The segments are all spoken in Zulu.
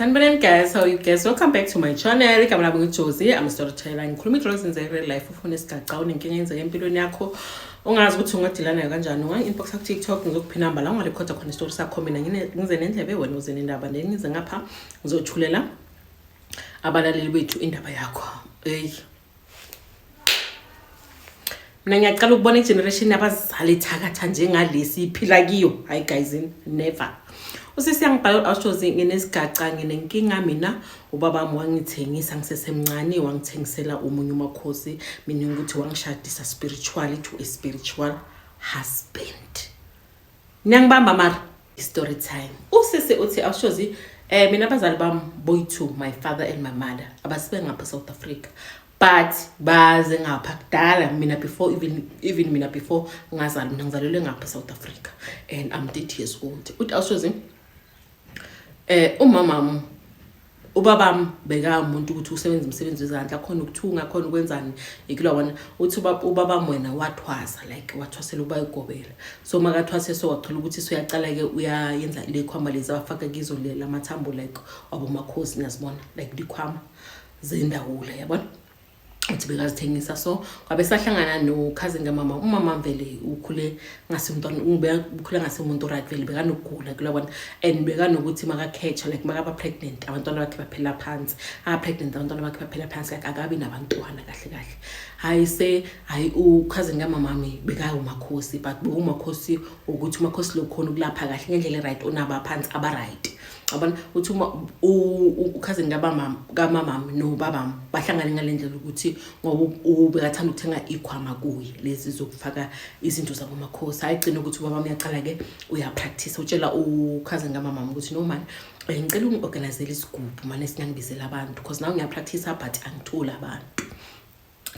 Sanibonani guys, how are you guys? Welcome back to my channel. Igama lami ngiJozi, I'm a storyteller. Ngikhuluma izinto ezenzeka life ufuna isigaxa unenkinga eyenzeka empilweni yakho. Ungazi ukuthi ungadila nayo kanjani. Unga-inbox ku TikTok ngizokuphi number la ungarecorda khona story sakho mina ngize nendlebe wena uze nendaba ngize ngapha ngizothulela abalaleli bethu indaba yakho. Hey. Mina ngiyaqala ukubona igeneration yabazali thakatha njengalesi iphila kiyo. Hi guys, never. Usisi yangibhala awushozi nginesigaca nginenkinga mina ubaba wami wangithengisa ngisesemncane wangithengisela umunye umakhosi mina ukuthi wangishadisa spiritually to a spiritual husband. Niyangibamba mara story time. Usisi uthi awushozi mina abazali bami boy two, my father and my mother abasibe ngapha South Africa. But baze ngapha kudala mina before even mina before ngazalwa mina ngizalelwe ngapha South Africa and I'm 30 years old. Uthi awushozi umama ubabami beka umuntu ukuthi usebenza umsebenzi wezandla khona ukuthunga khona ukwenzani ikilo wona uthi ubabami wena wathwasa like wathwasela uba igobela so makathwase so waqala ukuthi so uyaqala ke uyayenza le khwama lezi abafaka kizo le amathambo like abomakhosi niyazibona like dikhwama zendawula yabona uthi bekazithengisa so kwabe sahlangana no cousin kamama umama mvele ukhule ngasemntwana ukhule ngasemuntu right vele bekanogula kulabona and bekanokuthi makakhetha like makaba pregnant abantwana bakhe baphela phansi pregnant abantwana bakhe baphela phansi akabi nabantwana kahle hayi cousin kamama mami bekayumakhosi but umakhosi ukuthi umakhosi lo khona ukulapha kahle ngendlela right onaba phansi aba right abona uthi cousin kamama no babami bahlangana ngalendlela ukuthi ngoba ubekathanda ukuthenga ikhwama kuye lezi zokufaka izinto zabo makhosi ayigcina ukuthi ubaba uyaqala ke uya practice utshela cousin kamama ukuthi no man ngicela ungiorganizele isigubhu manje sinyangibizela abantu because now ngiya practice but angithola abantu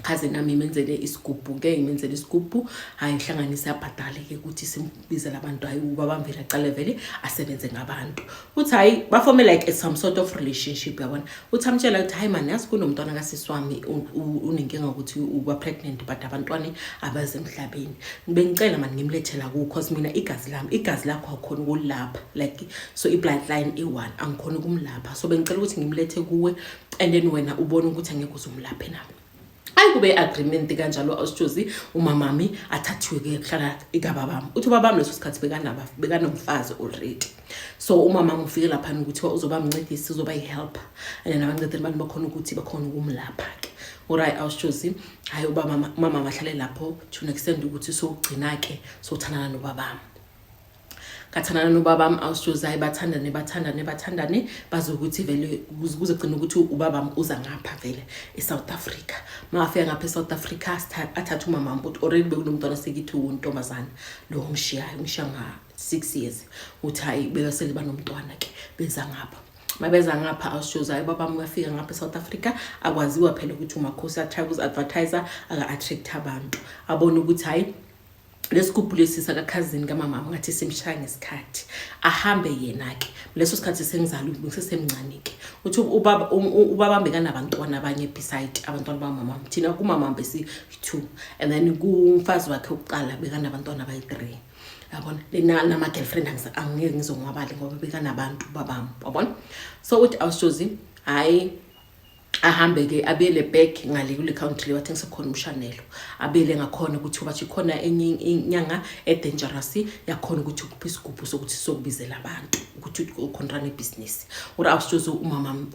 cousin nami imenzele isigubhu ke imenzele isigubhu hayi ihlanganisa yabhadala ke ukuthi simbizela abantu hayi ubaba mvela aqale vele asebenze ngabantu uthi hayi bafome like some sort of relationship yabona uthi amtshela ukuthi hayi man yasi kunomntwana kasiswami unenkinga ukuthi uba pregnant but abantwana abaze emhlabeni bengicela manje ngimlethela ku because mina igazi lakho akhona ukulapha like so I bloodline e1 angikhona ukumlapha so bengicela ukuthi ngimlethe kuwe and then wena ubone ukuthi angeke uzumlaphe nami ayikube agreement kanjalo awushozi umamami athathiwe ke kuhlala ikababami uthi babami leso sikhathi bekanomfazi already so umamami ufike lapha ukuthi uzoba mncedisi uzoba ihelp and nabancedeli abantu bakhona ukuthi bakhona ukumlapha ke alright awushozi hayi mama mahlale lapho to next end ukuthi so ugcina ke so uthandana nobabami kathandana nobabami awushozi hayi bathandane bazokuthi vele kuze gcina ukuthi ubabami uza ngapha vele eSouth Africa mafika ngapha eSouth Africa athatha umama ukuthi already bekunomntwana sekithi untombazana lo ngishiyayo ngishanga 6 years uthi hayi bekasele banomntwana ke beza ngapha mabeza ngapha awushozi hayi babami uyafika ngapha eSouth Africa akwaziwa phela ukuthi umakhosi athize advertiser aka-attract abantu abona ukuthi hayi lesigubhu lesisa ka cousin kamama ngathi simshaya ngesikhathi ahambe yena ke leso sikhathi sengizalwa ngisesemncane ke uthi ubaba mbekana abantwana abanye beside abantwana bamama thina kumama mbesi 2 and then kumfazi wakhe oqala bekana abantwana abayi3 yabona lena nama girlfriend angeke ngizongwabali ngoba bekana abantu babami yabona so uthi awushozi hayi ahambe ke abele back ngale kule country wathengisa khona umshanelo abele ngakhona ukuthi bathi khona enye inyanga dangerous yakhona ukuthi ukuphi isigubhu sokuthi sokubizela abantu ukuthi ucontrol business ura awushozi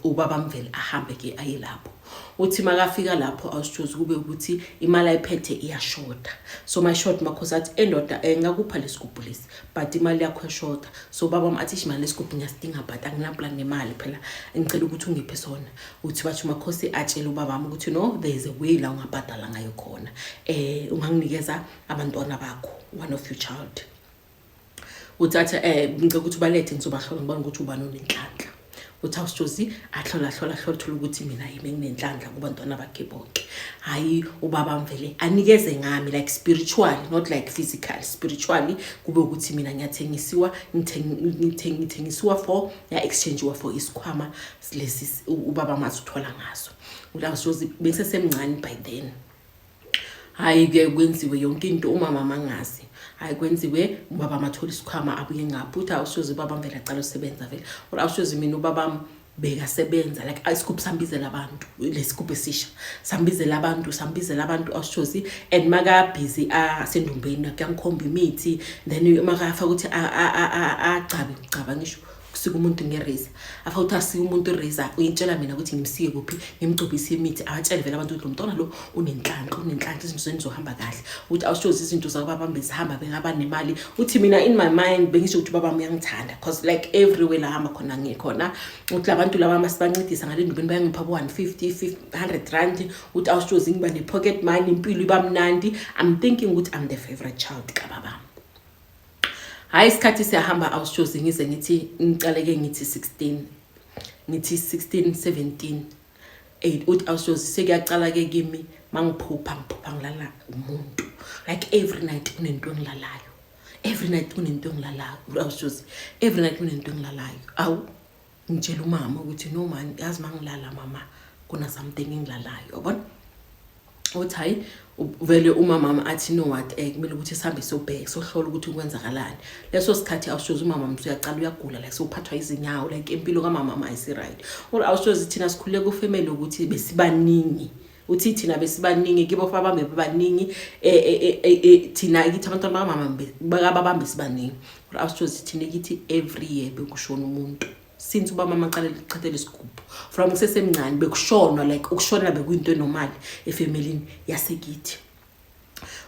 ubaba mvele ahambe ke ayelapho uthi makafika lapho awushozi kube ukuthi imali ayiphethe iyashota so my short makhosi athi endoda ngakupha lesigubhu lesi but imali yakho eshota so baba athi imali lesigubhu ngiyasidinga but angina plan nemali phela ngicela ukuthi ungiphe sona uthi bathi makhosi atshela ubaba ukuthi no there is a way la ungabhadala ngayo khona unganginikeza abantwana bakho one of your child uthatha ngicela ukuthi balethe ngizobahlola ngibona ukuthi ubani onenhlanhla uthi awushozi ahlola thola ukuthi mina yimi nginenhlanhla kubantwana bakhe bonke hayi ubaba mvele anikeze ngami like spiritually not like physical spiritually kube ukuthi mina ngiyathengisiwa ngithengisiwa for ya exchange for isikhwama lesi ubaba mathi uthola ngaso uthi besesemncane by then hayi ke kwenziwe yonke into umama mangazi ayikwenziwe ubaba mathola isikhwama abuye ngapha uthi awushozi baba mvela aqala usebenza vele awushozi mina ubaba bekasebenza like isigubhu sambizela abantu lesigubhu esisha sambizela abantu awushozi and maka busy asendumbeni kuyangikhomba imithi then makafa ukuthi agcaba ngisho kusika umuntu ngerazor afa uthi asika umuntu irazor uyintshela mina ukuthi ngimsike kuphi ngimcubise imithi abatshele vele abantu ukuthi lo mntwana lo unenhlanhla izinto zenizohamba kahle uthi awushozi izinto zakubabamba zihamba bekaba nemali uthi mina in my mind bengisho ukuthi baba uyangithanda because like everywhere la hamba khona ngikhona uthi labantu laba masibancedisa ngale ndubeni bayangipha 150 100 rand uthi awushozi ngiba ne pocket money impilo iba mnandi. I'm thinking ukuthi I'm the favorite child kababa. Hayi isikhathi siyahamba awushozi ngize ngithi ngicaleke ngithi 16 17 8 uthi awushozi sekuyacala ke kimi mangiphupha ngilala umuntu like every night kunento engilalayo awushozi every night kunento engilalayo awu ngitshela umama ukuthi no man yazi mangilala mama kuna something engilalayo yabona uthi hayi vele umama athi no what kumele ukuthi sihambe sobheka sohlola ukuthi ukwenzakalani leso sikhathi awushozi umama usuyacala uyagula like sophathwa izinyawo like impilo kamama ayisi right or awushozi thina sikhulule ku family ukuthi besibaningi uthi thina besibaningi kibo fabambe baningi thina ikithi abantwana bamama bakababambe sibaningi or awushozi thina ikithi every year bekushona umuntu since uba mama aqale lichathele isigubhu from kusesemncane bekushonwa like ukushona bekuyinto enormal efamilini yasekithi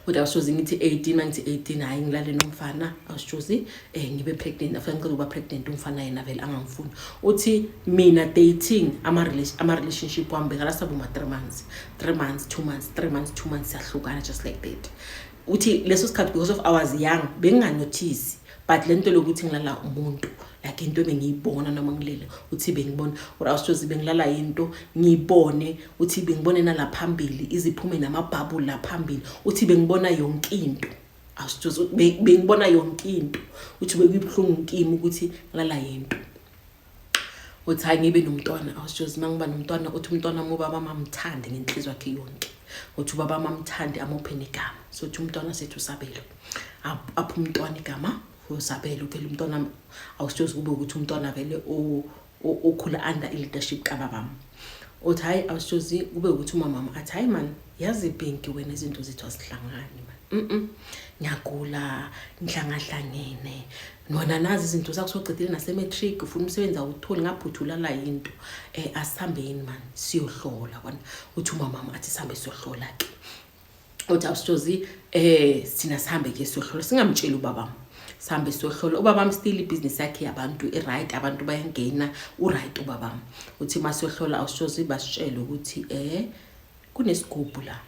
uthi awushozi ngithi 18 hayi ngilale nomfana awushozi ngibe pregnant after ngicela ukuba pregnant umfana yena vele angangifuni uthi mina dating ama relationship wami bekala sabu ma 3 months 2 months yahlukana just like that uthi leso sikhathi because of hours young benganotice but lento lokuthi ngilala umuntu like into bengiyibona noma ngilele uthi bengibona awushozi bengilala into ngiyibone uthi bengibone nala phambili iziphume namabhabhu la phambili uthi bengibona yonke into awushozi bengibona yonke into uthi bekuyibhlungu kimi ukuthi ngilala into uthi hayi ngibe nomntwana awushozi mangiba nomntwana uthi umntwana mobaba mamthande ngenhliziyo yakhe yonke uthi baba mamthande amuphe igama so uthi umntwana sethu Sabelo apha umntwana igama Sabelo vele umntwana awushozi kube ukuthi umntwana vele ukhula under leadership kababa uthi hayi awushozi kube ukuthi umama athi hayi man yazi Pinky wena izinto zethu asihlangani man ngiyagula ngihlangahlangene nona nazi izinto zakusocedile nase matric ufuna umsebenzi awutholi ngaphuthula la into asihambeni man siyohlola bona uthi umama athi sihambe siyohlola ke uthi awushozi sina sihambe ke siyohlola singamtshela ubaba sambe sohlola ubaba still business yakhe yabantu right abantu bayangena right ubaba uthi masohlola awushozi basitshela ukuthi kunesigubhu la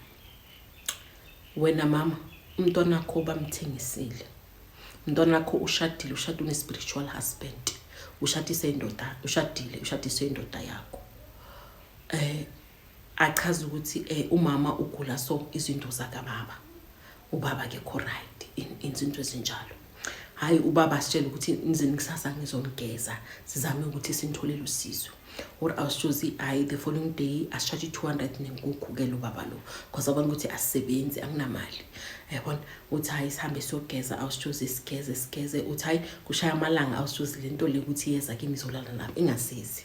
wena mama umntwana wakho bamthengisile umntwana wakho ushadile une spiritual husband ushadise indoda yakho achaza ukuthi umama ugula so izinto zakababa ubaba ke right izinto ezinjalo hayi ubaba sitshela ukuthi nizini kusasa ngizongeza sizame ukuthi sintholele usizo or awushozi hayi the following day asicharge 200 nenkukhu ke lo baba lo because abantu ukuthi asisebenzi anginamali yabona uthi hayi sihambe siyogeza awushozi sigeze uthi hayi kushaya amalanga awushozi lento le ukuthi yeza kimi izolala lapha ingasizi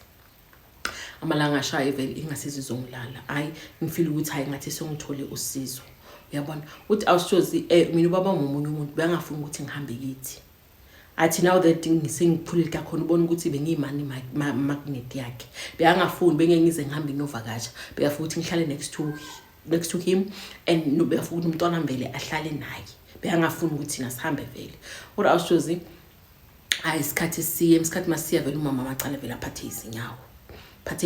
amalanga ashaya vele ingasizi izongilala hayi ngifeel ukuthi hayi ngathi sengithole usizo uyabona uthi awushozi mina ubaba ngomunye umuntu bengafuna ukuthi ngihambe kithi athi now that ngisengiphulile kakhona ubona ukuthi bengiyimani magnet yakhe bengafuni bengengize ngihambe ngiyovakasha beyafuna ukuthi ngihlale next to him and no beyafuna umntwana mbele ahlale naye bengafuni ukuthi nasihambe vele kodwa awushozi hayi isikhathi masiya vele umama macala vele aphathe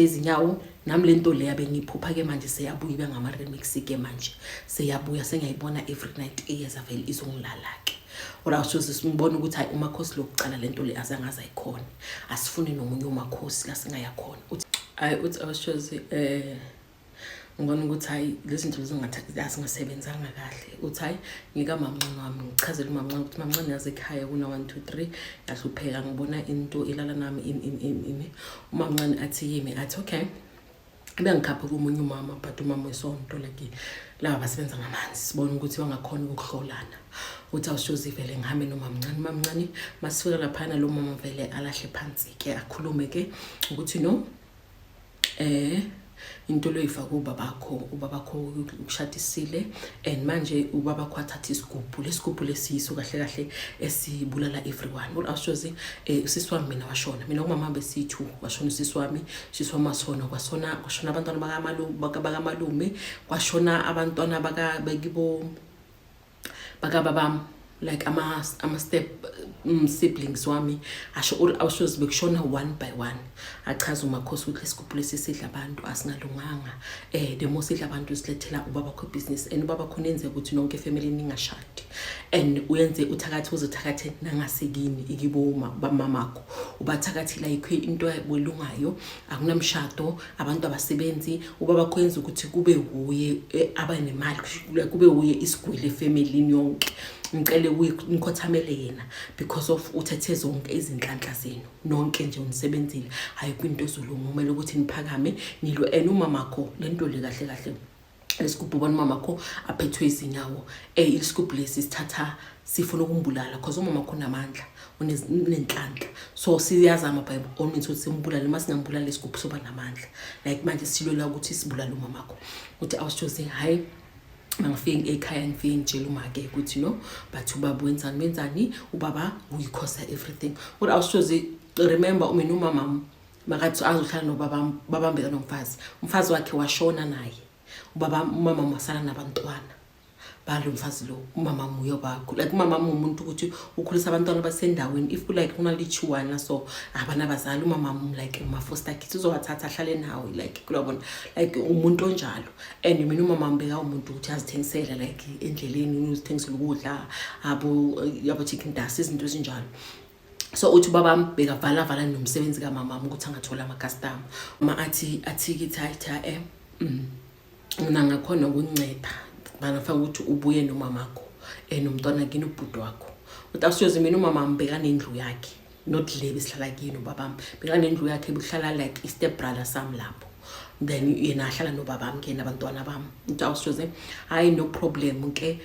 izinyawo nami lento le yabe ngiphupha ke manje seyabuya ibe ngama remix ke manje seyabuya sengiyayibona every night iyeza vele izongilala ke ora awushozi simbona ukuthi hayi umakhosi lokucala lento le azangaza ikhona asifuni nomunye umakhosi la singayakhona uthi awushozi ngibona ukuthi hayi lezi zinto zingasebenzanga kahle uthi hayi ngika mamncane wami ngichazela umamncane ukuthi mamncane yaze ekhaya kuna 1 2 3 yahlupheka ngibona into ilala nami umamncane athi yimi athi okay bengikhapha komunye umama but umama wesonto like laba basebenza ngamanzi sibona ukuthi bangakhona ukuhlolana uthi awushozi vele ngihambe nomamncane masifika lapha lo mama vele alahle phansi ke akhulume ke ukuthi no into loyifaka ubabakho ukushadisile, and manje ubabakho athatha isigubhu lesiyiso kahle esibulala everyone. Awushozi usisi wami mina washona, mina kumama besi2 washona usisi wami wasona, kwashona abantwana bakamalume, kwashona abantwana bakibo bakababam, like ama step siblings wami. Awushozi bekushona one by one. Achaza umakhosi ukuthi lesigubhu lesisidla abantu asingalunganga, the most idla abantu silethela ubabakho business, and ubabakho nenze ukuthi nonke family ningashadi, and uyenze uthakathi uzothakathe nangasekini ikiboma bamamakho, ubathakathila ikho into ebulungayo, akunamshado, abantu abasebenzi. Ubabakho yenza ukuthi kube uye abanemali, kube uye isigwili family yonke. Ngicela uyikhothamele yena because of uthethe zonke izinhlanhla zenu nonke nje unisebenzile, hayi kwinto ezolunga, kumele ukuthi niphakame nilwe. And umamakho lento le kahle lesigubhu bona umamakho aphethwe izinyawo, isigubhu lesi sithatha sifuna ukumbulala because umamakho namandla unenhlanhla, so siyazama by all means ukuthi simbulale. Masingambulala lesigubhu soba namandla, like manje silwela ukuthi sibulale umamakho. Uthi awushoze hayi mangifike ekhaya ngifike ngitshela umake ukuthi no but ubaba wenzani, ubaba uyikhosa everything. What awushoze remember mina umama makathi azohlala nobaba babambeka nomfazi wakhe washona naye, umama masala nabantwana balo mfazi lo. Umama muyo bakho like umama umuntu ukuthi ukhulisa abantwana basendaweni, if like unalichiwana so abana bazali, umama like ma foster kids uzowathatha ahlale nawe, like kulabona like umuntu onjalo. And mina umama mbeka umuntu ukuthi azithengisela like endleleni, uzithengisela ukudla yabo chicken dust izinto ezinjalo. So uthi baba mbeka vala nomsebenzi kamama ukuthi angathola ama customer. Uma athi kithatha mina ngakhona ukunceda banafaka ukuthi ubuye nomamakho nomntwana kini ubhuti wakho. Uthi awushoze mina umama mbeka nendlu yakhe, not le besihlala kini ubaba mbeka nendlu yakhe behlala like step brother sam lapho, then yena ahlala nobaba ngena abantwana bami. Uthi awushoze hayi no problem ke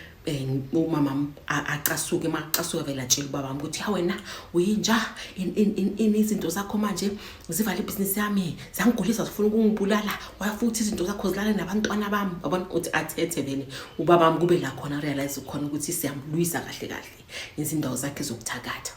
umama aqasuke maqasuka vele atshela ubaba ukuthi ha wena uyinja izinto zakho manje zivala ibusiness yami, zangigulisa zifuna ukungibulala, wafuthi izinto zakho zilala nabantwana bami. Yabona uthi athethe vele ubaba kube la khona realize khona ukuthi siyamlwisa kahle izindawo zakhe zokuthakatha.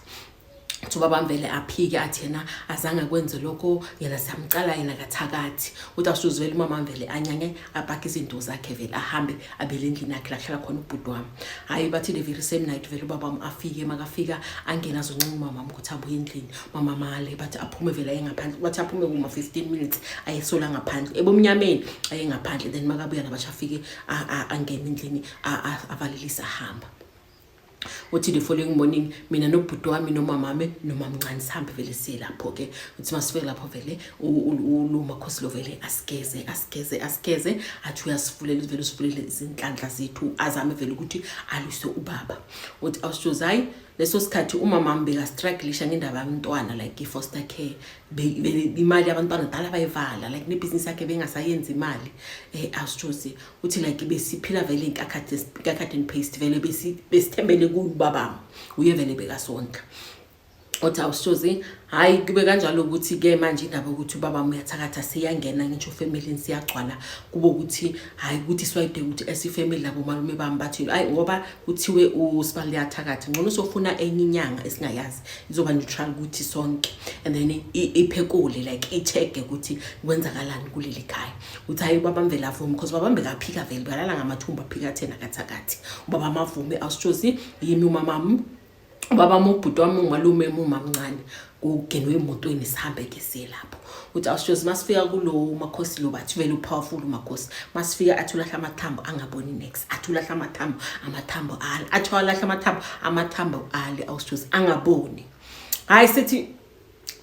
Uthi ubaba vele aphike athi yena azange kwenze lokho, yena siyamcala yena kathakathi. Uthi awushoze vele umama vele anyanye apaka izinto zakhe vele ahambe abele endlini yakhe lahlala khona ubhuti wami. Hayi bathi the very same night vele ubaba afike, makafika angena azoncenga umama ukuthi abuye endlini. Mama male bathi aphume vele ayengaphandle, bathi aphume kuma 15 minutes ayesola ngaphandle ebomnyameni ayengaphandle, then makabuya nabasha afike angena endlini avalelisa ahamba. Uthi the following morning mina nobhuti wami nomamame nomamncane sihambe vele silapho ke. Uthi masifike lapho vele umakhosi lo vele asigeze athi uyasifulela vele usifulele izinhlanhla zethu, azame vele ukuthi alwise ubaba. Uthi awushozayi leso sikhathi umama mbeka struggleisha ngendaba yabantwana like foster care, imali yabantwana dala bayivala like nebusiness yakhe bengasayenza imali. Awushoze uthi like besiphila vele inkakade and paste vele besithembele kubaba uye vele bekasonka. Uthi awushoze hayi kube kanjalo ukuthi ke manje indaba ukuthi ubaba uyathakatha siyangena ngisho family siyagcwala kube ukuthi hayi ukuthi siwayide ukuthi esifamily labo malume bami bathi hayi ngoba kuthiwe usibali yathakatha ngcono sofuna enye inyanga esingayazi izoba neutral ukuthi sonke, and then iphekule like icheck ukuthi kwenzakalani kuleli khaya. Uthi hayi ubaba mvela avuma because ubaba mbekaphika vele balala ngamathumba phika thena kathakathi. Ubaba amavume awushoze yimi umama ubaba ubhuti wami umalume umamncane kugenwe emotweni sihambe ke silapho. Uthi awushoze masifika kulo makhosi lo bathi vele upowerful umakhosi, masifika athulahla amathambo angaboni next, athulahla amathambo ali, athwalahla amathambo ali awushoze angaboni. Hayi sithi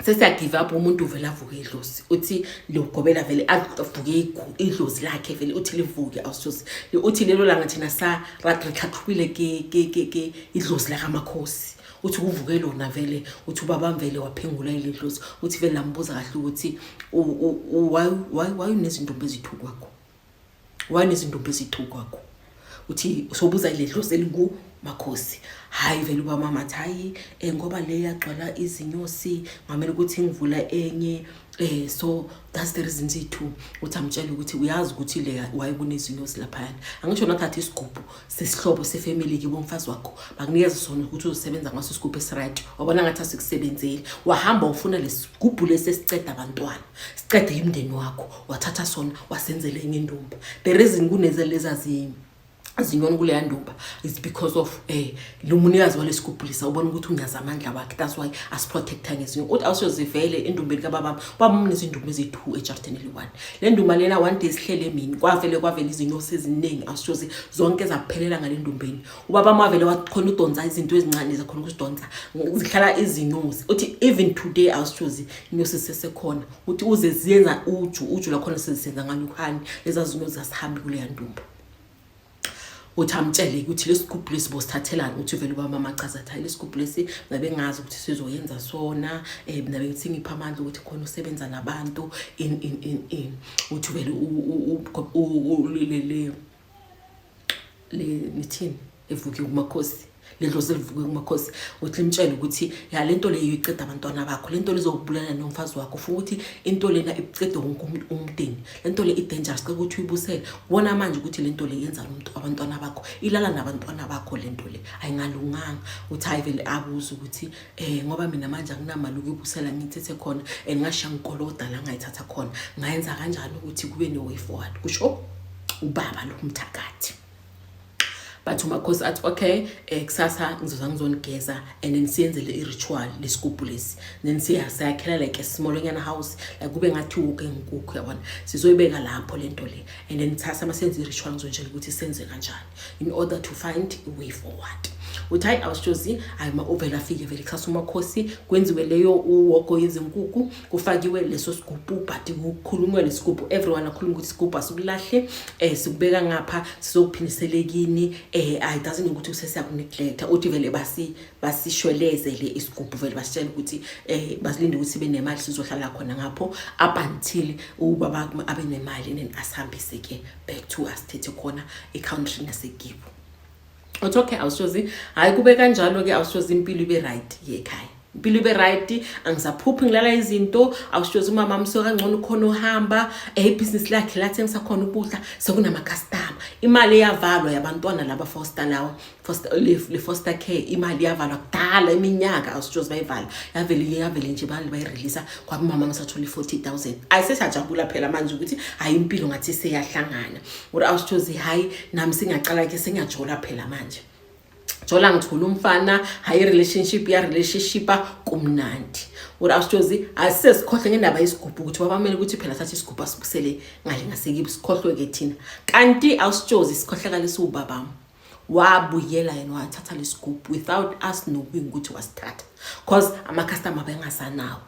sesiyagive up umuntu vele avuke idlozi. Uthi lokugobela vele avuke idlozi lakhe vele uthi livuke awushoze. Uthi lelo langa thina sa rathaqhathwile ke idlozi la kamakhosi. Uthi uvuke lona vele uthi ubaba mvele waphengula ilidlozi. Uthi vele lambuza kahle ukuthi why unezintombi ezithu kwakho, why nezintombi ezithu kwakho. Uthi sobuza ilidlozi elingu makhosi. Hayi vele ubaba mama hayi ngoba le yagcwala izinyosi ngamele ukuthi ngivula enye So that's the reason to uthi amtshela ukuthi uyazi ukuthi le wayekunezinosi laphayana angisho nathatha isigubhu sesihlobo sefamily kibo umfazi wakho bakunikeza sona ukuthi uzosebenza ngaso isigubhu esiright wabona ngathi asikusebenzeli wahamba ufuna lesigubhu lesesiceda abantwana sicede imndeni wakho wathatha sona wasenzele enye indumba the reason kunezelezi azinyoni kule yandumba is because of lo munikazi walesigubhulisa ubona ukuthi unyaza amandla wakhe that's why as protector ngezinyo uthi awusozivele indumbeni kababa bamnisa indumba ezi2 eJarden eli1 le ndumba lena one day sihlele emini kwavele izinyosi eziningi awushozi zonke ezaphelela ngale ndumbeni ubaba mavele wakhona udonsa izinto ezincane zakhona ukudonsa zihlala izinyosi uthi even today awushozi inyosi sesekhona uthi uze ziyenza uju lakhona sezisenza ngalukhani lezazinyosi zasihambi kule yandumba uthi amtshele ukuthi lesigubhu lesibosithathelana uthi vele ubaba machaza athi lesigubhu lesi ngabe ngazi ukuthi sizoyenza sona nabe ngithi ngipha amandla ukuthi khona usebenza nabantu in uthi vele le nithini evuke kumakhosi ledlozi livuke kumakhosi uthi limtshele ukuthi ya lento le iyiqeda abantwana bakho lento lezokubulala nomfazi wakho ufuna ukuthi into lena iqede wonke umndeni lento le idangerous ukuthi uyibusele ubona manje ukuthi lento le yenza abantwana bakho ilala nabantwana bakho lento le ayingalunganga uthi ayivele abuza ukuthi ngoba mina manje akunamali ukuyibusela ngithethe khona engashiya ngikoloda la ngayithatha khona ngayenza kanjani ukuthi kube no way forward kusho ubaba lo umthakathi but umakhosi athi okay kusasa ngizonigeza and then siyenzele iritual lesigubhu lesi then siyakhela like a small nyana house like kube ngathi uke inkukhu yabona sizoyibeka lapho lento le and then sasa masenze iritual ngizonjela ukuthi senze kanjani in order to find a way forward uthi awushozi ayima ovela afike vele kusasa umakhosi kwenziwe leyo uwoko yezinkukhu kufakiwe leso sigubhu but ukukhulumwe lesigubhu everyone akhuluma ukuthi isigubhu asukulahle sikubeka ngapha sizophiniselekini I doesn't ukuthi usesiyakuneglect uthi vele basishwelezele isigubhu vele basitshela ukuthi basilinde ukuthi sibe nemali sizohlala khona ngapho up until ubaba abe nemali and asihambise ke back to us thethe khona ecountry nasegibo uthi okay awushozi hayi kube kanjalo ke awushozi impilo ibe right yekhaya impilo ibe right angisaphuphi ngilala izinto awushozi umama amso kangcono khona uhamba business lakhe lathi ngisakhona ukudla sekunama customer imali yavalwa yabantwana laba foster lawo foster care imali yavalwa kudala iminyaka awushozi bayivala yavele nje bayirelease kwa mama ngisathola 40,000 ayisesajabula phela manje ukuthi hayi impilo ngathi seyahlangana uthi awushozi hayi nami singaqala ke sengiyajola phela manje jola ngithola umfana hayi relationship kumnandi uthi awushozi asisesikhohle ngendaba yesigubhu ukuthi babamele ukuthi phela thatha isigubhu asibusele ngale ngasekibi sikhohlwe ke thina kanti awushozi sikhohlekalisa ubabami wabuyela yena wathatha lesigubhu without us knowing ukuthi wasithatha because ama customer bengasanawo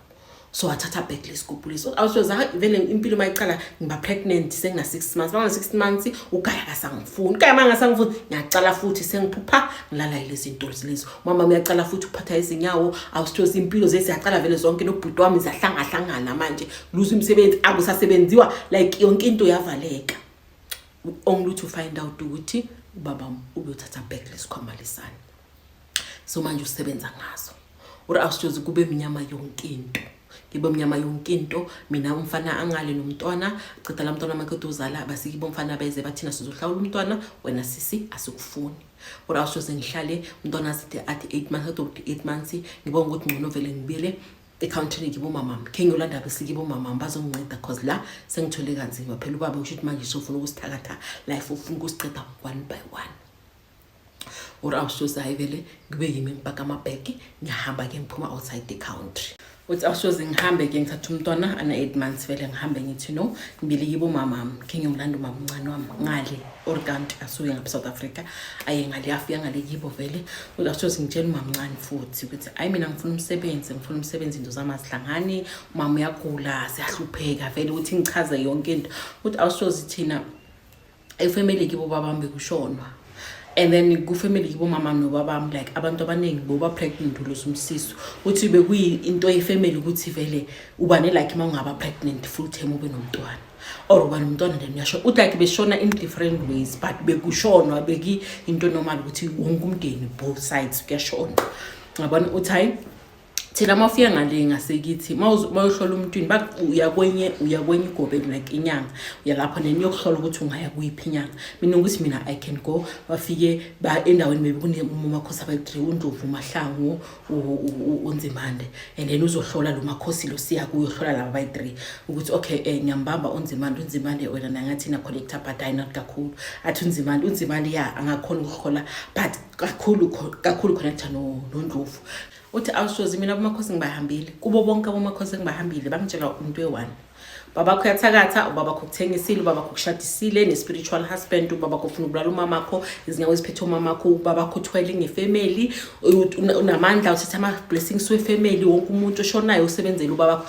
so wathatha back lesigubhu leso awushozi vele impilo mayiqala ngiba pregnant sengina 6 months banga 6 months ukaya kasangifuni ukaya mangasangifuni ngiyacala futhi sengiphupha ngilala lezi zinto lezo mama uyacala futhi uphatha izinyawo awushozi impilo zesiyacala vele zonke nobhuti wami zahlangana manje luza umsebenzi akusasebenziwa like yonke into yavaleka only to find out ukuthi ubaba ubuyothatha back lesikhwama lesana so manje usebenza ngazo uri awushozi kube eminyama yonke into ngibe mnyama yonke into mina umfana angale nomntwana cita la mntwana makhethe uzala basikibo umfana beze bathina sizohlawula umntwana wena sisi asikufuni ura awushoze ngihlale umntwana sithi athi 8 months to 8 months ngibonga ukuthi ngcono vele ngibile ecountryn kibo mama ke ngiyolanda besikibo mama bazonginceda cause la sengithole kanzima phela ubaba ushithi manje sofuna ukusithakatha life ufuna ukusiceda one by one ura awushoze ayivele ngibe yimi ngipaka amabheki ngihamba ke ngiphuma outside the country uthi awushoze ngihambe ke ngithatha umntwana ana 8 months vele ngihambe ngithi no ngibili yibo mama ke ngiyomlanda umama umncane wami ngale organti asuye ngapha South Africa aye ngale afika ngale yibo vele uthi awushoze ngitshela umama umncane futhi ukuthi ayi mina ngifuna umsebenzi into zamazihlangani umama uyagula siyahlupheka vele uthi ngichaze yonke into uthi awushoze thina efamily kibo babambe kushonwa and then ku family kibo mama no baba like abantu abaningi boba pregnant ulosumsiso uthi bekuyi into yefamily ukuthi vele ubane like mawungaba pregnant full time ube nomntwana or ubane umntwana then uyasho uthi like beshona in different ways but bekushonwa beki into normal ukuthi wonke umndeni both sides kuyashona ngabona uthi hayi thina mafika ngale ngasekithi mawuhlola umntwini uya kwenye igobeni like inyanga uyalapha neniyokuhlola ukuthi ungaya kuyiphi inyanga mina ukuthi mina I can go bafike ba endaweni maybe kunemakhosi aba3 uNdlovu Mahlangu uNzimande and then uzohlola lo makhosi lo siya kuyohlola laba aba3 ukuthi okay ngiyambamba uNzimande wena nangathi na connector but I not kakhulu athi uNzimande ya angakhona ukuhlola but kakhulu connector noNdlovu uthi awushozi mina kumakhosi ngibahambile kubo bonke abomakhosi ngibahambile bangitshela umuntu we1 babakho yathakatha ubabakho kuthengisile ubabakho kushadisile ne-spiritual husband ubabakho ufuna ukubulala umamakho izinyawo eziphethe umamakho ubabakho uthwele ngefamily unamandla uthatha ama-blessings we-family wonke umuntu oshonayo usebenzela ubabakho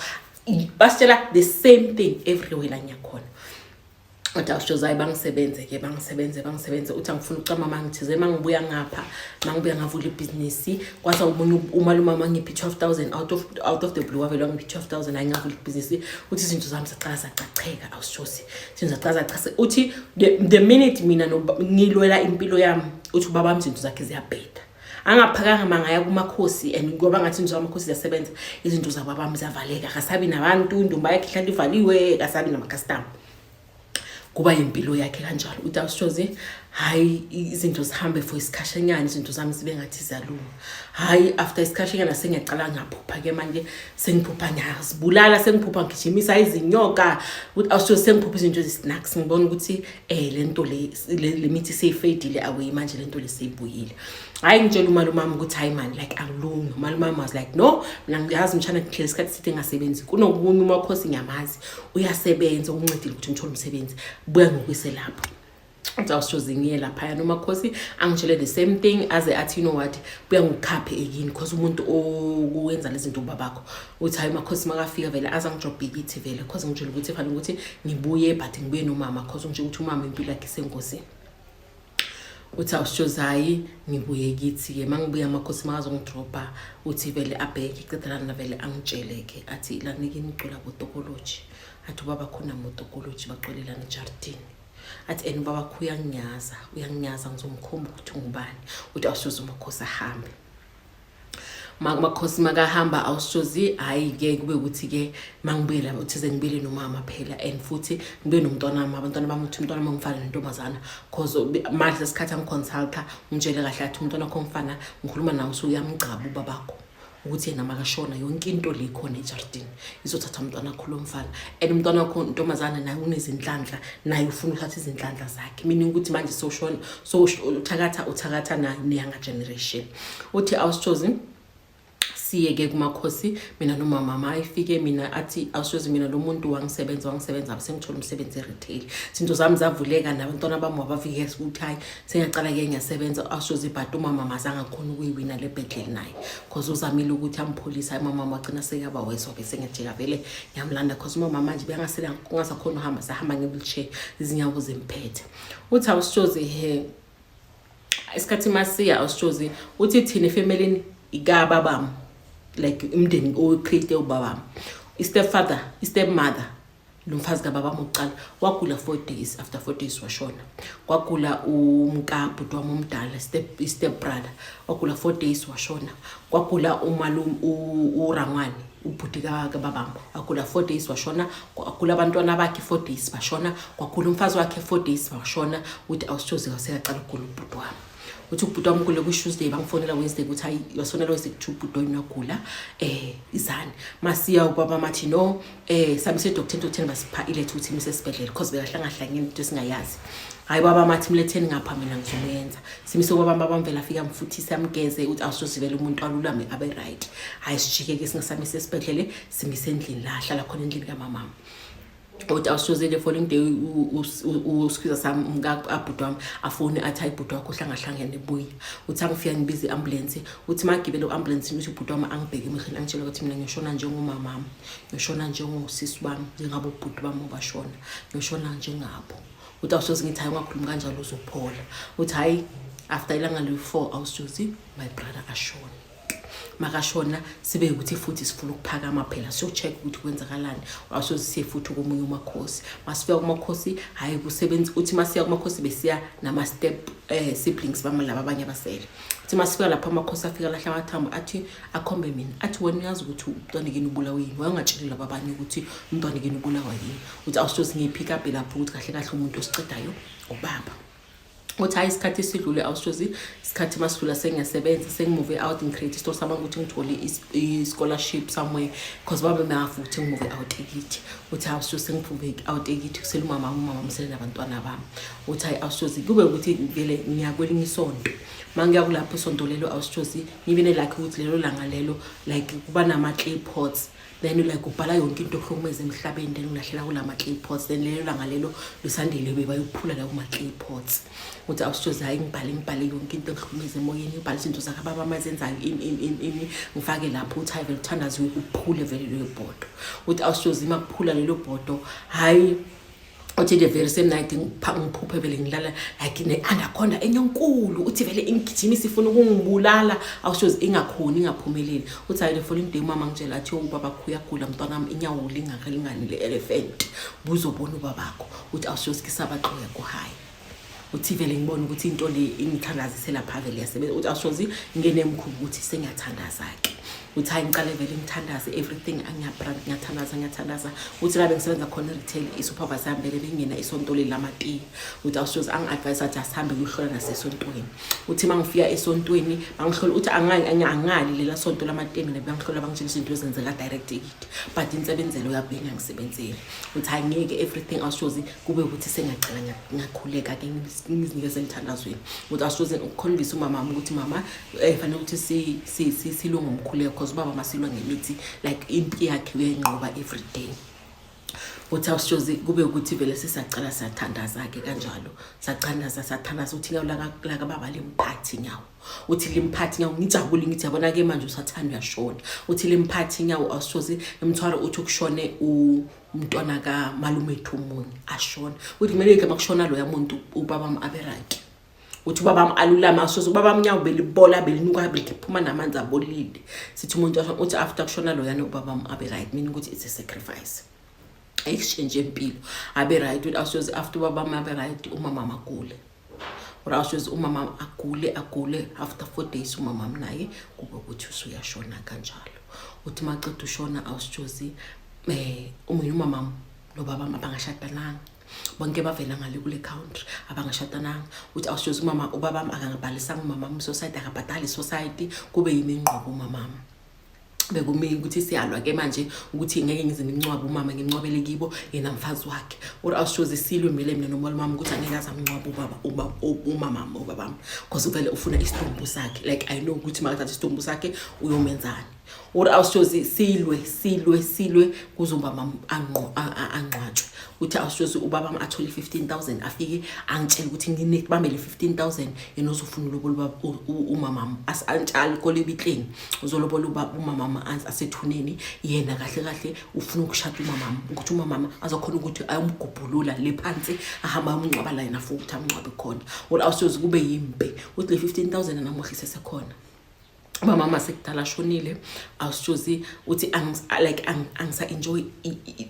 basitshela the same thing everywhere la ngiyakhona uthi awushozayo bangisebenze uthi angifuna ucama mangithize mangibuya ngapha mangibuya ngavula ibhizinisi kwasa umunye umalume mangiphi 12,000 out of the blue wavela ngiphi 12,000 ayingavula ibhizinisi uthi izinto zami zacala zacacheka awushozi izinto zacala zacase uthi the minute mina ngilwela impilo yami uthi ubaba izinto zakhe ziyabheda angaphakanga mangaya kumakhosi and ngoba ngathi nje amakhosi ziyasebenza izinto zababami ziyavaleka akasabi nabantu indumba yakhe ihlala ivaliwe akasabi nama-customer kuba impilo yakhe kanjalo uthi awushozi hayi izinto zihambe for isikhashanyana izinto zami zibe ngathi ziyalunga hayi after isikhashanyana sengiyaqala ngaphupha ke manje sengiphupha ngiyazibulala sengiphupha ngijimisa izinyoka uthi awushozi sengiphupha izinto ezisnacks ngibona ukuthi lento le mithi seyifadile away manje lento le seyibuyile hayi ngitshela umalume wami ukuthi hayi man like akulungi umalume wami was like no mina ngiyazi mshana ngihleli isikhathi sithi ngasebenzi kunokunye umakhosi ngiyamazi uyasebenza ukuncedile ukuthi ngithole umsebenzi buya ngokwise lapho awushozi ngiye lapha nomakhosi angitshele the same thing aze athi you know what buya ngikhaphe ekini because umuntu owenza lezi zinto ubabakho uthi hayi makhosi makafika vele aza ngidrop ikithi vele because ngitshela ukuthi fanele ukuthi ngibuye but ngibuye nomama because ngitshela ukuthi umama impilo yakhe senkosini uthi awushozi hayi ngibuye kithi ke mangibuya amakhosi makazongidropa uthi vele abheke icedalana vele angitsheleke athi la nike ngicula botokology athi baba khona motokology baxolelana ejardini athi baba uyanginyaza ngizomkhomba ukuthi ngubani uthi awushozi umakhosi ahambe makhosi makahamba awushozi hayi ke kube ukuthi ke mangibuye la uthi ngibele nomama phela and futhi ngibe nomntwana wami abantwana bami uthi umntwana mangifana nentombazana cause manje isikhathi angiconsulta ngitshele kahle athi umntwana wakho ngifana ngikhuluma nawe usuyamgcaba ubabakho ukuthi yena makashona yonke into le khona ejardini izothatha umntwana wakho lomfana and umntwana wakho intombazana naye unezinhlanhla naye ufuna ukuthatha izinhlanhla zakhe meaning ukuthi manje soshona so uthakatha na younger generation uthi awushozi siye ke kumakhosi mina nomama mayifike mina athi awushozi mina lo muntu wangisebenza abesengithola umsebenzi e-retail izinto zami zavuleka nabantwana bami wabafike ukuthi hayi sengiyaqala ke ngiyasebenza awushozi but umama mazange khona ukuyiwina le battle naye because uzamile ukuthi ampholisa imama wagcina sekaba weso bese ngiyajika vele ngiyamlanda because umama manje bengasela kungasakhona uhamba sahamba nge-wheelchair izinyawo zimphethe uthi awushozi isikhathi masiya awushozi uthi thina efamily igaba bami like umndeni ocreate ubaba stepfather stepmother lumfazi kababa uqala wagula 4 days after 4 days washona kwagula umkabhuti wami omdala step brother wagula 4 days washona kwagula umalume uRangwane ubhuti kababa agula 4 days washona kwagula abantwana bakhe 4 days bashona kwagula umfazi wakhe 4 days washona uthi awushozi waseyaqala ukugula ubhuti wami uthi ubhuti wami kule ku-Tuesday bangifonela Wednesday ukuthi hayi yasonela Wednesday kuthi ubhuti oyinagula izani masiya ubaba mathi no sabe se-doctor into 10 basipha ilethe ukuthi imsesibhedlela because bekahlangahlangene into esingayazi hayi baba mathi mletheni ngapha mina ngizoyenza simise ubaba bamvela afika mfuthisa amgeze uthi awusozivela umuntu alulame abe right hayi sijike ke singasamise esibhedlela simise endlini la hlala khona endlini kamama uthi awushozi the following day usikiza sami umkabhuti wami afone athi hayi bhuti wakho uhlangahlangene ebuya uthi angifika ngibize i-ambulance uthi magibele u-ambulance uthi ubhuti wami angibheke emehlweni angitshela ukuthi mina ngishona njengomama wami ngishona njengosisi wami njengabo ubhuti bami obashona ngishona njengabo uthi awushozi ngithi hayi ungakhulumi kanjalo uzophola uthi hayi after ilanga le-4 awushozi my brother ashona makashona sibe ukuthi futhi sifuna ukuphakama phela siyocheck ukuthi kwenzakalani awusoze siye futhi komunye umakhosi masifika kumakhosi hayi kusebenza uthi masiya kumakhosi besiya nama step siblings bama laba abanye abasele uthi masifika lapha amakhosi afika lahla amathambo athi akhombe mina athi wena uyazi ukuthi umntwana kini ubulawa yini wayengatsheli laba abanye ukuthi umntwana kini ubulawa yini uthi awusoze ngiyipick up lapho ukuthi kahle kahle umuntu osicedayo ubaba uthi hayi isikhathi sidlule awusozi isikhathi masidlula sengiyasebenza sengimove out in create store sama ukuthi ngithole i-scholarship somewhere because baba mafu ukuthi ngimove out ekithi uthi awusozi sengiphume out ekithi kusele umama msele nabantwana bami uthi hayi awusozi kube ukuthi vele ngiyakwelinye isonto mangiya kulapho isonto lelo awusozi ngibene like ukuthi lelo langa lelo like kuba nama clay pots then like ubhala yonke into ehlukumeza emhlabeni then ulahlela kulama clay pots then lelo langa lelo lisandile bebayophula la kuma clay pots uthi awusoze hayi ngibhale yonke into ehlukumeza emoyeni ngibhale izinto zakhe baba mazenzayo ini ngifake lapho uthi hayi vele uthandaziwe uphule vele lelo bhodo uthi awusoze makuphula lelo bhodo hayi uthi the very same night ngiphuphe vele ngilala like ne anaconda enyonkulu uthi vele ingijimi sifuna ukungibulala awusoze ingakhoni ingaphumeleli uthi hayi the following day mama ngitshela athi ubaba khuyagula mntwana wami inyawo lingakalingani le elephant buzobona ubabakho uthi awusoze kisabaxoya ko hayi uthi vele ngibona ukuthi into le ingithandazise lapha vele yasebenza uthi awusoze ngene emkhulu ukuthi sengiyathandaza ke uthi hayi ngiqale vele ngithandaze everything ngiyathandaza uthi la bengisebenza khona retail isupervisor yambele bengena isonto lamati uthi awusoze angi-advise athi asihambe kuhlola nasesontweni uthi mangifika esontweni bangihlola uthi angali lela sonto lamatemi nebangihlola bangitshela izinto ezenzeka direct ekithi but insebenzelo yabe ngangisebenzeli uthi hayi ngeke everything awusoze kube ukuthi sengiyacela ngakhuleka ke ngizinikeze emthandazweni uthi awusoze ukukhonvisa umama ukuthi mama fanele ukuthi silwe ngomkhuleko because baba masilwa ngemithi like impi yakhe uyenqoba every day uthi awusoze kube ukuthi vele sisacala sathandaza ke kanjalo sathandaza uthi nyawo la baba limphathi nyawo uthi limphathi nyawo ngijabule ngithi yabona ke manje usathanda uyashona uthi limphathi nyawo awusoze emthwalo uthi ukushone umntwana ka malume ethu umunye ashona uthi kumele ke makushona lo yamuntu ubaba abe right uthi baba alulama asoze baba mnyawo belibola belinuka beliphuma namanzi abolile sithi umuntu uthi after kushona lo yana ubaba abe right meaning ukuthi it's a sacrifice exchange empilo abe right uthi asoze after baba abe right umama magule or asoze umama agule after 4 days umama naye kube ukuthi usuyashona kanjalo uthi maqeda ushona awusoze umunye umama nobaba abangashadana bonke bavela ngale kule country abangashadananga uthi awusoze umama ubaba akangabhalisa umama society akabhadali society kube yimingqobo umama bekumele ukuthi siyalwa ke manje ukuthi ngeke ngize ngimncwabe umama ngimncwabele kibo yena mfazi wakhe or awusoze silwe mina nomali mama ukuthi angeke azamncwabe umama ubaba because vele ufuna isitumbu sakhe like I know ukuthi makathatha isitumbu sakhe uyomenzani or awusoze silwe kuzoba mama anqwatshwe uthi awusoze ubaba athole 15,000 afike angitshela ukuthi nginekubambele 15,000 yena uzofuna ulobola umama asantshali kolebitleni uzolobola umama asethuneni yena kahle ufuna ukushada umama ukuthi umama azokhona ukuthi ayomgubhulula le phansi ahamba umncwaba la yena futhi amncwabe khona or awusoze kube yimpe uthi le 15,000 namuhlise sekhona mama sekudala shonile awusoze uthi angisa enjoy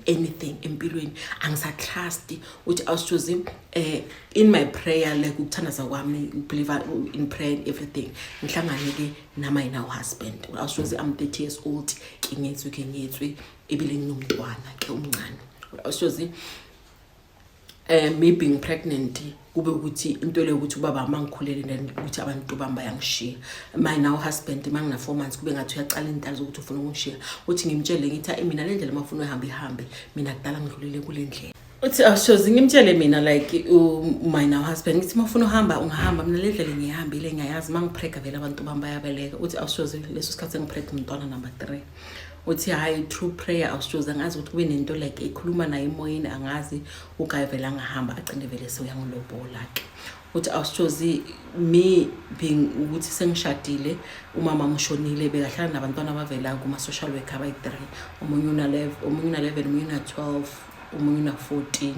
anything empilweni angisa trust uthi awusoze in my prayer like ukuthandaza kwami believe in prayer and everything ngihlangane ke nama yena husband awusoze I'm 30 years old ngiyetswe ebile nginomntwana ke umncane awusoze me being pregnant kube ukuthi into le ukuthi ubaba mangikhulele ukuthi abantu bamba yangishiya my now husband mangina 4 months kube ngathi uyaqala intalo ukuthi ufuna ukungishiya uthi ngimtshele ngithi mina le ndlela mafuna uhambe mina kudala ngidlulile kule ndlela uthi awusoze ngimtshele mina like my now husband ngithi mafuna uhamba ungahamba mina le ndlela ngiyihambile ngiyayazi mangiprega vele abantu bamba yabeleka uthi awusoze leso sikhathi engiprega umntwana number 3 uthi hayi true prayer awusoze angazi ukuthi kube nento like ekhuluma naye emoyeni angazi ukayivela ngahamba aqinde vele soyangilobola ke uthi awusoze me being ukuthi sengishadile umama mshonile bekahlala nabantwana abavela kuma social worker abayi 3 omunye una 11 omunye una 12 omunye una 14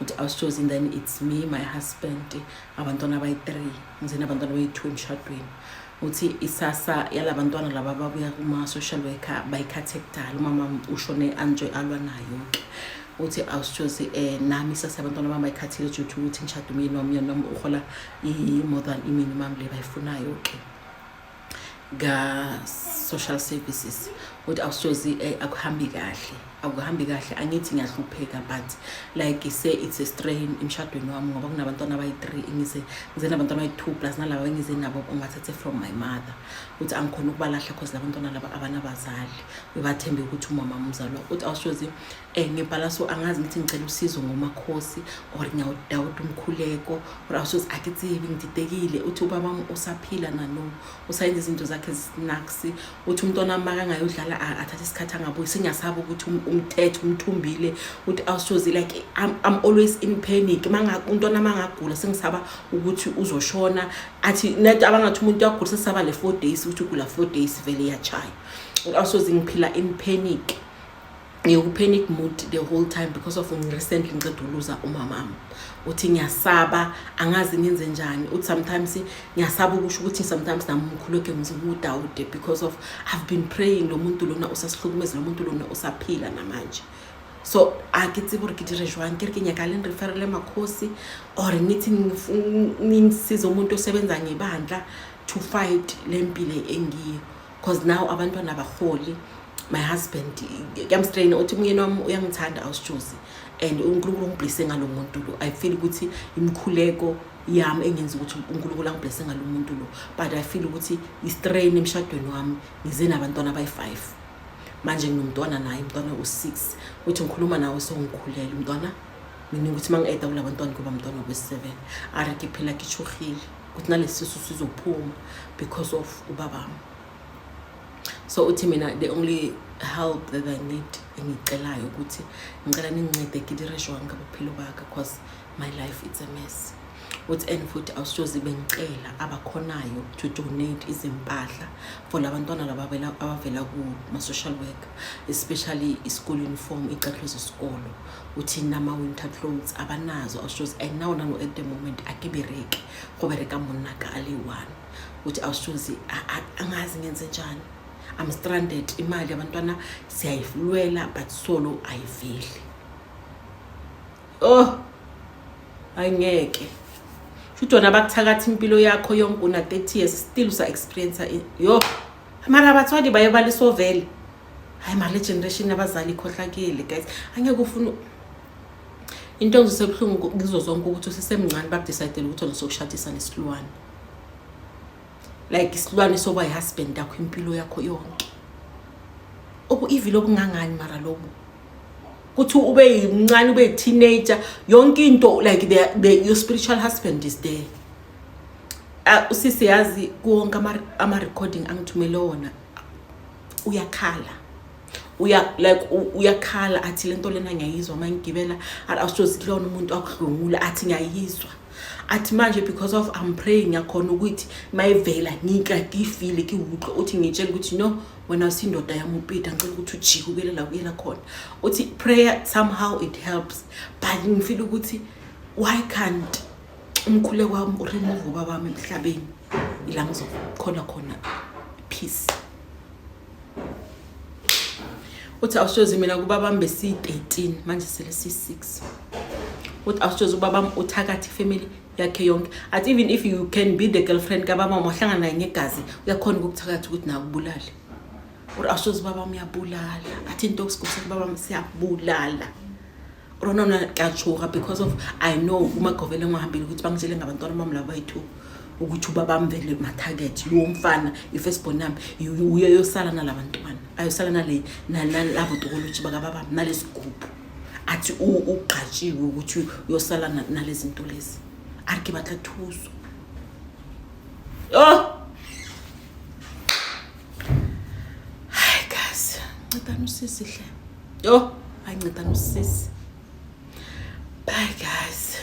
uthi awusoze then it's me my husband abantwana abayi 3 ngizena abantwana abayi 2 emshadweni uthi isasa yalabantwana laba ababuya kuma social worker bayikhathe kudala umama ushone anje alwa nayo ke uthi awushozi nami isasa yabantwana bami bayikhathile ukuthi ngishada umyeni wami noma uhola more than minimum le bayifunayo ke ga social services uthi awushozi akuhambi kahle angithi ngiyahlupheka but like say it's a strain emshadweni wami ngoba kunabantwana abayi3 ngize nabantwana abayi2 plus nalabo engize nabo ungathathe from my mother uthi angikhona ukubalahla because labantwana laba abanabazali bebathembe ukuthi umama umzalwa uthi awushozi ngibhala so angazi ngithi ngicela usizo ngomakhosi or ngiyawudawuda umkhuleko or awushozi akitsibi ngididekile uthi ubaba wami usaphila nano usayenza izinto zakhe ezinakisi uthi umntwana makangayodlala athathe isikhathi angabuyi singiyasaba ukuthi umthetho umthumbile uthi awushozi like I'm always in panic umntwana mangagula sengisaba ukuthi uzoshona athi net abangathi umuntu uyagula sesaba le 4 days uthi ugula 4 days vele yachaya awushozi ngiphila in panic panic mood the whole time because of recently ngiceda uluza umama uthi ngiyasaba angazi ngenze njani uthi sometimes ngiyasaba ukusho ukuthi sometimes nami umkhuleke ngizimudawude because of I've been praying lo muntu lona usasihlukumeza lo muntu lona usaphila namanje so akithi burikidire jwang ke nyakale referral emakhosi or ngithi ngisiza umuntu osebenza ngebandla to fight lempile engiyo because now abantwana abaholi my husband ngiyamstrain uthi umyeni wami uyangithanda awushozi and uNkulunkulu ungiblesse ngalo muntu lo I feel ukuthi imkhuleko yami engenza ukuthi uNkulunkulu angiblesse ngalo muntu lo but I feel ukuthi istrain emshadweni wami ngize nabantwana abayi5 manje nginomntwana naye umntwana u6 uthi ngikhuluma nawe so ngikhulela umntwana mina ukuthi mangieda kulabantwana kuba umntwana we7 arike phela kichukhile ukuthi nalesisu sizophuma because of ubabami so uthi mina the only help that I need engicelayo ukuthi ngicela ningincede kidireshwa ngabophilo bakhe because my life it's a mess uthi and futhi awushozi bengicela abakhonayo to donate izimpahla for labantwana abavela ku social work especially school uniform icathulo zesikolo uthi nama winter clothes abanazo awushozi and now at the moment akibereke ngobereka monaka ali1 uthi awushozi angazi ngenze njani I'm stranded imali yabantwana siyayifulwela but solo ayiveli angeke shutona bakuthakathi impilo yakho yonke una 30 years still usa experience mara abathwadi bayebaliso vele hayi mali generation abazali ikhohlakile guys angeke ufuna into engizosebhlungu ngizo zonke ukuthi usesemncane bakudecide ukuthi uzokushadisa nesilwane like isilwane soba ihusband yakho impilo yakho yonke ivilo obungangani mara lobo kuthi ube imncane ube teenager yonke into like your spiritual husband is there usisi yazi konke ama recording angithumele wona uyakhala athi lento lena ngiyayizwa mangigibela awushozi kulona umuntu akudlungula athi ngiyayizwa athi manje because of I'm praying yakhona ukuthi mayivela ngifile kiwuqo uthi ngitshela ukuthi no wena usindoda yami uPeter ngicela ukuthi ujike ubelela kuyela khona uthi prayer somehow it helps but ngifila ukuthi why can't umkhule kwami uremove ubaba wami emhlabeni ila ngizokhona peace uthi awushozi mina kubaba bami besi13 manje sele si6 uthi awushozi ubaba bami uthakathi family yakhe yonke at even if you can be the girlfriend kababa mohlangana naye ngegazi uyakhona ukuthakathi ukuthi na kubulala or awushozi baba bami uyabulala athi into okusikuse baba bami siyabulala nona kachuka because of I know uma govela ngihambile ukuthi bangitshele ngabantwana bami laba bayithu ukuthi ubaba bami vele ma target lo mfana ifirstborn nami uyosala nalabantwana ayosala nalabo dokoloji bakababa nalesigubhu athi uqhatshiwe ukuthi uyosala nalezi zinto lezi arike bathathuzo hi guys ncedani usisi hle ayincedani usisi. Bye guys.